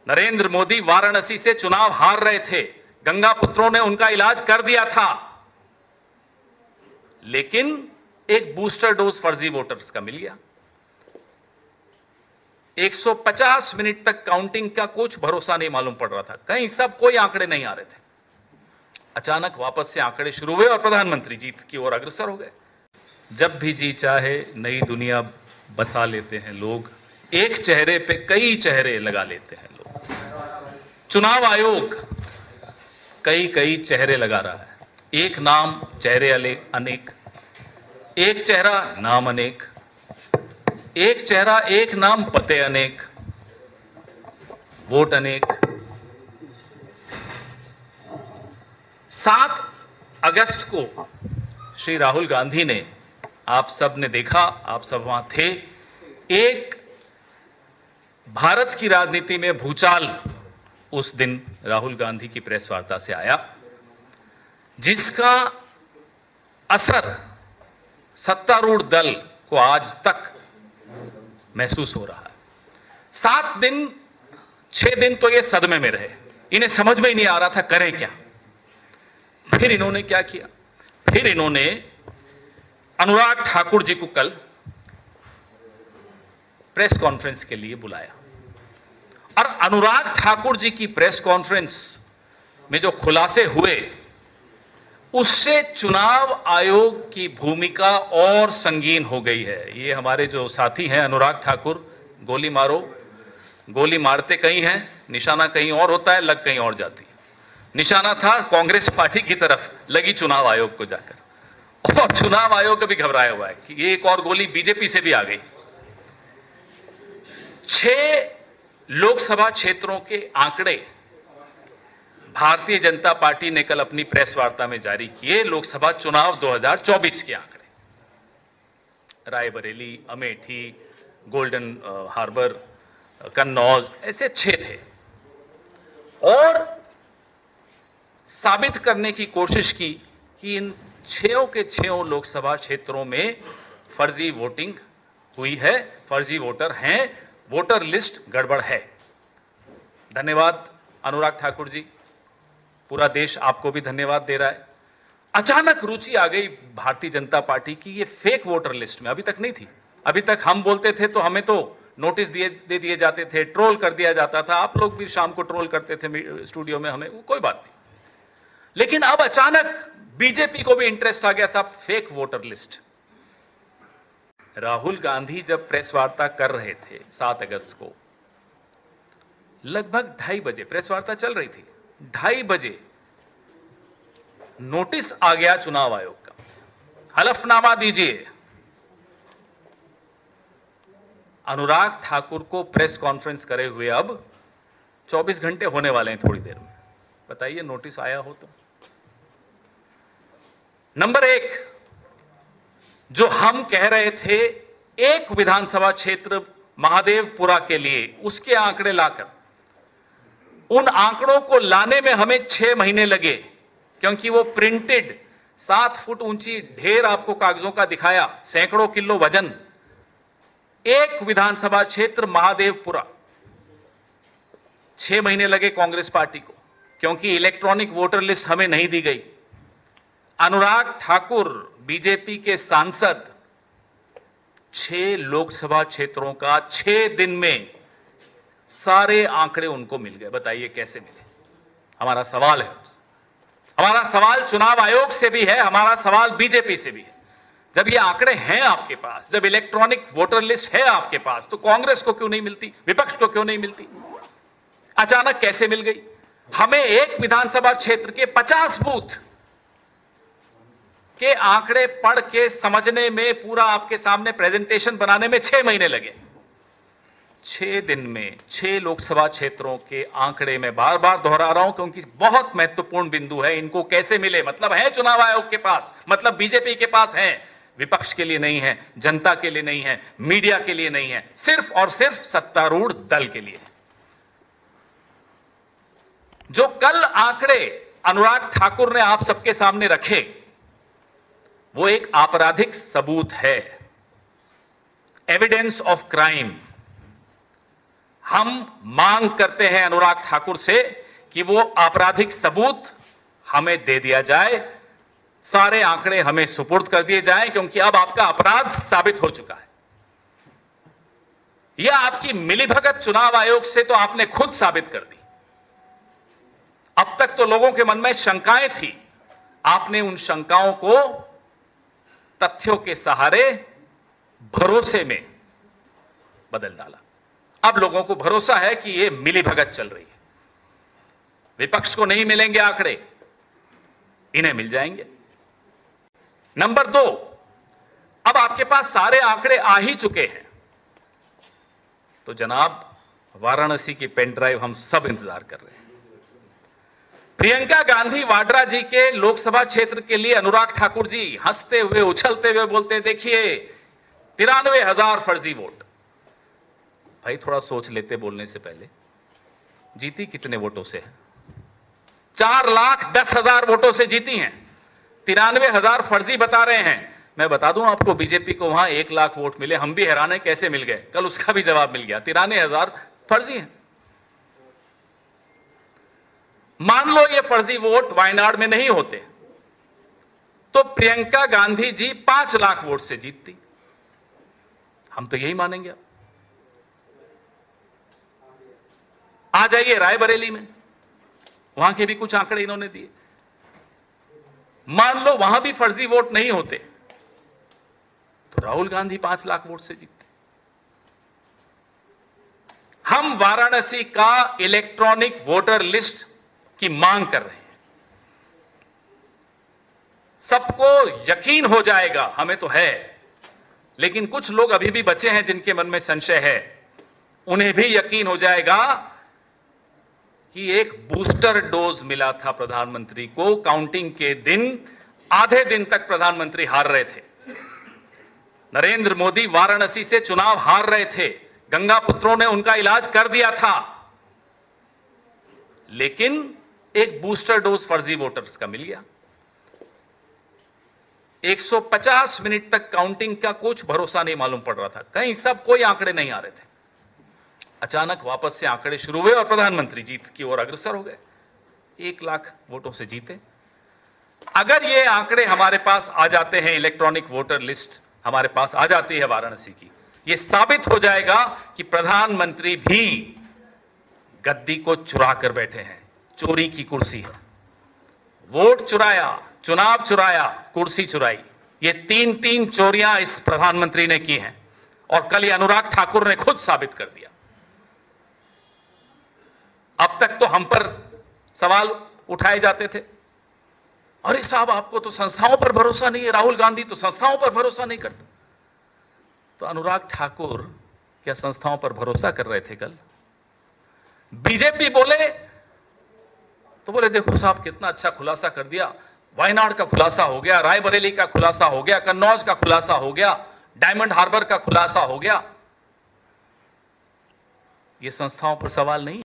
नरेंद्र मोदी वाराणसी से चुनाव हार रहे थे, गंगा पुत्रों ने उनका इलाज कर दिया था, लेकिन एक बूस्टर डोज फर्जी वोटर्स का मिल गया। 150 मिनट तक काउंटिंग का कुछ भरोसा नहीं मालूम पड़ रहा था, कहीं सब कोई आंकड़े नहीं आ रहे थे। अचानक वापस से आंकड़े शुरू हुए और प्रधानमंत्री जीत की ओर अग्रसर हो गए। जब भी जी चाहे नई दुनिया बसा लेते हैं लोग, एक चेहरे पे कई चेहरे लगा लेते हैं लोग। चुनाव आयोग कई कई चेहरे लगा रहा है, एक नाम चेहरे अनेक, एक चेहरा नाम अनेक, एक चेहरा एक नाम पते अनेक, वोट अनेक। 7 अगस्त को श्री राहुल गांधी ने, आप सब ने देखा, आप सब वहां थे, एक भारत की राजनीति में भूचाल उस दिन राहुल गांधी की प्रेस वार्ता से आया, जिसका असर सत्तारूढ़ दल को आज तक महसूस हो रहा है। 7 दिन 6 दिन तो ये सदमे में रहे, इन्हें समझ में ही नहीं आ रहा था करें क्या। फिर इन्होंने क्या किया, फिर इन्होंने अनुराग ठाकुर जी को कल प्रेस कॉन्फ्रेंस के लिए बुलाया और अनुराग ठाकुर जी की प्रेस कॉन्फ्रेंस में जो खुलासे हुए, उससे चुनाव आयोग की भूमिका और संगीन हो गई है। ये हमारे जो साथी हैं अनुराग ठाकुर, गोली मारो, गोली मारते कहीं हैं, निशाना कहीं और होता है, लग कहीं और जाती है। निशाना था कांग्रेस पार्टी की तरफ, लगी चुनाव आयोग को जाकर, और चुनाव आयोग भी घबराया हुआ है कि एक और गोली बीजेपी से भी आ गई। 6 लोकसभा क्षेत्रों के आंकड़े भारतीय जनता पार्टी ने कल अपनी प्रेस वार्ता में जारी किए, लोकसभा चुनाव 2024 के आंकड़े। रायबरेली, अमेठी, गोल्डन हार्बर, कन्नौज, ऐसे 6 थे, और साबित करने की कोशिश की कि इन 6 के 6 लोकसभा क्षेत्रों में फर्जी वोटिंग हुई है, फर्जी वोटर हैं, वोटर लिस्ट गड़बड़ है। धन्यवाद अनुराग ठाकुर जी, पूरा देश आपको भी धन्यवाद दे रहा है। अचानक रुचि आ गई भारतीय जनता पार्टी की ये फेक वोटर लिस्ट में, अभी तक नहीं थी। अभी तक हम बोलते थे तो हमें तो नोटिस दे दिए जाते थे, ट्रोल कर दिया जाता था, आप लोग भी शाम को ट्रोल करते थे स्टूडियो में हमें, कोई बात नहीं। लेकिन अब अचानक बीजेपी को भी इंटरेस्ट आ गया, साहब fake voter list. Rahul Gandhi जब प्रेस वार्ता कर रहे थे 7 अगस्त को, लगभग 2:30 बजे प्रेस वार्ता चल रही थी, 2:30 बजे नोटिस आ गया चुनाव आयोग का, हलफनामा दीजिए। अनुराग ठाकुर को प्रेस कॉन्फ्रेंस करे हुए अब 24 घंटे होने वाले हैं थोड़ी देर में, बताइए नोटिस आया हो तो। नंबर 1, जो हम कह रहे थे एक विधानसभा क्षेत्र महादेवपुरा के लिए, उसके आंकड़े लाकर, उन आंकड़ों को लाने में हमें 6 महीने लगे, क्योंकि वो प्रिंटेड 7 फुट ऊंची ढेर आपको कागजों का दिखाया, सैकड़ों किलो वजन, एक विधानसभा क्षेत्र महादेवपुरा। 6 महीने लगे कांग्रेस पार्टी को, क्योंकि इलेक्ट्रॉनिक वोटर लिस्ट हमें नहीं दी गई। अनुराग ठाकुर बीजेपी के सांसद 6 लोकसभा क्षेत्रों का 6 दिन में सारे आंकड़े उनको मिल गए। बताइए कैसे मिले? हमारा सवाल है, हमारा सवाल चुनाव आयोग से भी है, हमारा सवाल बीजेपी से भी है। जब ये आंकड़े हैं आपके पास, जब इलेक्ट्रॉनिक वोटर लिस्ट है आपके पास, तो कांग्रेस को क्यों नहीं मिलती, विपक्ष को क्यों नहीं मिलती? अचानक कैसे मिल गई? हमें एक विधानसभा क्षेत्र के 50 बूथ के आंकड़े पढ़ के समझने में, पूरा आपके सामने प्रेजेंटेशन बनाने में 6 महीने लगे। 6 दिन में 6 लोकसभा क्षेत्रों के आंकड़े में बार बार दोहरा रहा हूं क्योंकि बहुत महत्वपूर्ण बिंदु है। इनको कैसे मिले? मतलब है चुनाव आयोग के पास, मतलब बीजेपी के पास है, विपक्ष के लिए नहीं है, जनता के लिए नहीं है, मीडिया के लिए नहीं है, सिर्फ और सिर्फ सत्तारूढ़ दल के लिए है। जो कल आंकड़े अनुराग ठाकुर ने आप सबके सामने रखे, वो एक आपराधिक सबूत है, एविडेंस ऑफ क्राइम। हम मांग करते हैं अनुराग ठाकुर से कि वो आपराधिक सबूत हमें दे दिया जाए, सारे आंकड़े हमें सुपुर्द कर दिए जाएं, क्योंकि अब आपका अपराध साबित हो चुका है। यह आपकी मिलीभगत चुनाव आयोग से तो आपने खुद साबित कर दी। अब तक तो लोगों के मन में शंकाएं थी, आपने उन शंकाओं को तथ्यों के सहारे भरोसे में बदल डाला। अब लोगों को भरोसा है कि यह मिलीभगत चल रही है। विपक्ष को नहीं मिलेंगे आंकड़े, इन्हें मिल जाएंगे। नंबर 2, अब आपके पास सारे आंकड़े आ ही चुके हैं, तो जनाब वाराणसी की पेन ड्राइव हम सब इंतजार कर रहे हैं। प्रियंका गांधी वाड्रा जी के लोकसभा क्षेत्र के लिए अनुराग ठाकुर जी हंसते हुए उछलते हुए बोलते हैं, देखिए 93,000 फर्जी वोट। भाई थोड़ा सोच लेते बोलने से पहले, जीती कितने वोटों से है? 4,10,000 वोटों से जीती हैं। 93,000 फर्जी बता रहे हैं। मैं बता दूं आपको, बीजेपी को वहां 1 लाख वोट मिले, हम भी हैरान है कैसे मिल गए। कल उसका भी जवाब मिल गया, 93,000 फर्जी हैं। मान लो ये फर्जी वोट वायनाड में नहीं होते तो प्रियंका गांधी जी 5 लाख वोट से जीतती। हम तो यही मानेंगे। आ जाइए रायबरेली में, वहां के भी कुछ आंकड़े इन्होंने दिए। मान लो वहां भी फर्जी वोट नहीं होते तो राहुल गांधी 5 लाख वोट से जीतते। हम वाराणसी का इलेक्ट्रॉनिक वोटर लिस्ट की मांग कर रहे हैं। सबको यकीन हो जाएगा, हमें तो है, लेकिन कुछ लोग अभी भी बचे हैं जिनके मन में संशय है, उन्हें भी यकीन हो जाएगा कि एक बूस्टर डोज मिला था प्रधानमंत्री को। काउंटिंग के दिन आधे दिन तक प्रधानमंत्री हार रहे थे। नरेंद्र मोदी वाराणसी से चुनाव हार रहे थे, गंगा पुत्रों ने उनका इलाज कर दिया था, लेकिन एक बूस्टर डोज फर्जी वोटर्स का मिल गया। 150 मिनट तक काउंटिंग का कुछ भरोसा नहीं मालूम पड़ रहा था, कहीं सब कोई आंकड़े नहीं आ रहे थे। अचानक वापस से आंकड़े शुरू हुए और प्रधानमंत्री जीत की ओर अग्रसर हो गए। 1 लाख वोटों से जीते। अगर ये आंकड़े हमारे पास आ जाते हैं, इलेक्ट्रॉनिक वोटर लिस्ट हमारे पास आ जाती है वाराणसी की, ये साबित हो जाएगा कि प्रधानमंत्री भी गद्दी को चुरा कर बैठे हैं। चोरी की कुर्सी है। वोट चुराया, चुनाव चुराया, कुर्सी चुराई, ये 3 चोरियां इस प्रधानमंत्री ने की हैं और कल ये अनुराग ठाकुर ने खुद साबित कर दिया। अब तक तो हम पर सवाल उठाए जाते थे, अरे साहब आपको तो संस्थाओं पर भरोसा नहीं है, राहुल गांधी तो संस्थाओं पर भरोसा नहीं करता। तो अनुराग ठाकुर क्या संस्थाओं पर भरोसा कर रहे थे कल? बीजेपी बोले तो बोले देखो साहब कितना अच्छा खुलासा कर दिया, वायनाड का खुलासा हो गया, रायबरेली का खुलासा हो गया, कन्नौज का खुलासा हो गया, डायमंड हार्बर का खुलासा हो गया। ये संस्थाओं पर सवाल नहीं।